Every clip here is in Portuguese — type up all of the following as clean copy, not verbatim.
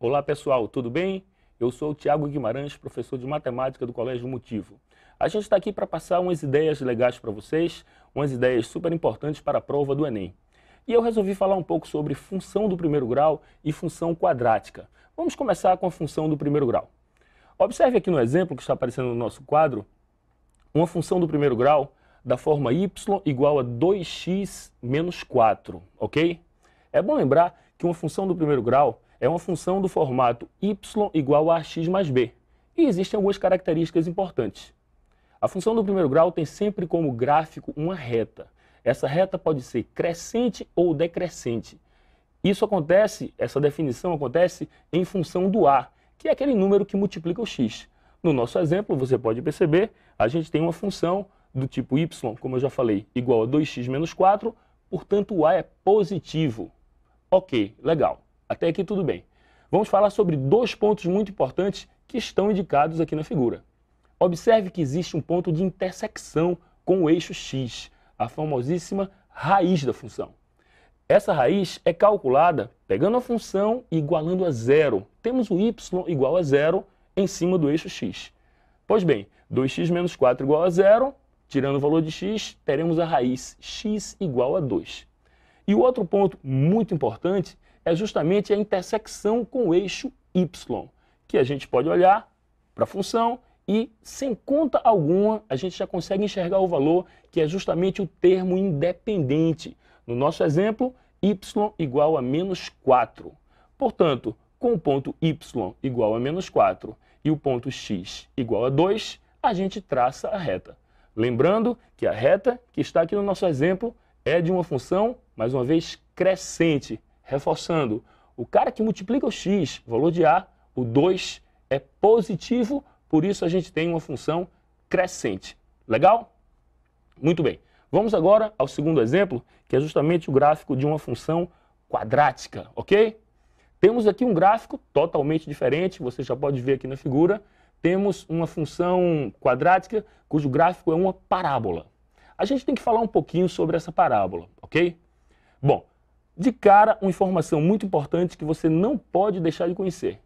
Olá pessoal, tudo bem? Eu sou o Thiago Guimarães, professor de matemática do Colégio Motivo. A gente está aqui para passar umas ideias legais para vocês, umas ideias super importantes para a prova do Enem. E eu resolvi falar um pouco sobre função do primeiro grau e função quadrática. Vamos começar com a função do primeiro grau. Observe aqui no exemplo que está aparecendo no nosso quadro, uma função do primeiro grau da forma y igual a 2x menos 4, ok? É bom lembrar que uma função do primeiro grau é uma função do formato y igual a x mais b. E existem algumas características importantes. A função do primeiro grau tem sempre como gráfico uma reta. Essa reta pode ser crescente ou decrescente. Essa definição acontece em função do a, que é aquele número que multiplica o x. No nosso exemplo, você pode perceber, a gente tem uma função do tipo y, como eu já falei, igual a 2x menos 4, portanto o a é positivo. Ok, legal. Até aqui tudo bem. Vamos falar sobre dois pontos muito importantes que estão indicados aqui na figura. Observe que existe um ponto de intersecção com o eixo x, a famosíssima raiz da função. Essa raiz é calculada pegando a função e igualando a zero. Temos o y igual a zero em cima do eixo x. Pois bem, 2x menos 4 igual a zero, tirando o valor de x, teremos a raiz x igual a 2. E o outro ponto muito importante é justamente a intersecção com o eixo y, que a gente pode olhar para a função e, sem conta alguma, a gente já consegue enxergar o valor, que é justamente o termo independente. No nosso exemplo, y igual a menos 4. Portanto, com o ponto y igual a menos 4 e o ponto x igual a 2, a gente traça a reta. Lembrando que a reta que está aqui no nosso exemplo é de uma função, mais uma vez, crescente. Reforçando, o cara que multiplica o x, valor de a, o 2, é positivo, por isso a gente tem uma função crescente. Legal? Muito bem. Vamos agora ao segundo exemplo, que é justamente o gráfico de uma função quadrática, ok? Temos aqui um gráfico totalmente diferente, você já pode ver aqui na figura. Temos uma função quadrática cujo gráfico é uma parábola. A gente tem que falar um pouquinho sobre essa parábola, ok? Bom, de cara, uma informação muito importante que você não pode deixar de conhecer.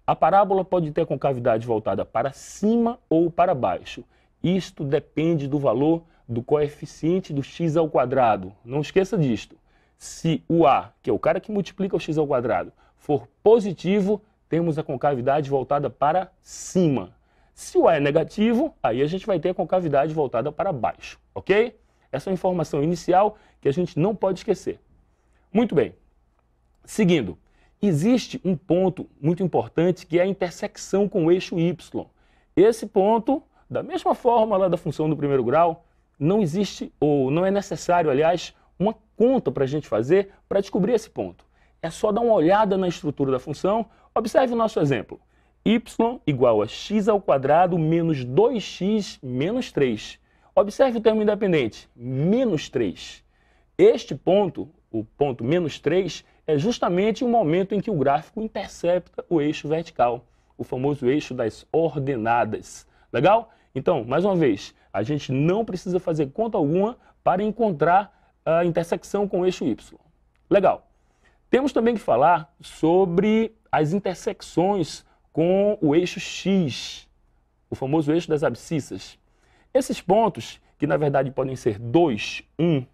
A parábola pode ter a concavidade voltada para cima ou para baixo. Isto depende do valor do coeficiente do x ao quadrado. Não esqueça disto. Se o a, que é o cara que multiplica o x ao quadrado, for positivo, temos a concavidade voltada para cima. Se o a é negativo, aí a gente vai ter a concavidade voltada para baixo, ok? Essa é uma informação inicial que a gente não pode esquecer. Muito bem. Seguindo, existe um ponto muito importante que é a intersecção com o eixo y. Esse ponto, da mesma forma lá da função do primeiro grau, não existe, ou não é necessário, aliás, uma conta para a gente fazer para descobrir esse ponto. É só dar uma olhada na estrutura da função. Observe o nosso exemplo. Y igual a x ao quadrado menos 2x menos 3. Observe o termo independente, menos 3. Este ponto, o ponto menos 3, é justamente o momento em que o gráfico intercepta o eixo vertical, o famoso eixo das ordenadas. Legal? Então, mais uma vez, a gente não precisa fazer conta alguma para encontrar a intersecção com o eixo y. Legal. Temos também que falar sobre as intersecções com o eixo x, o famoso eixo das abscissas. Esses pontos, que na verdade podem ser 2, 1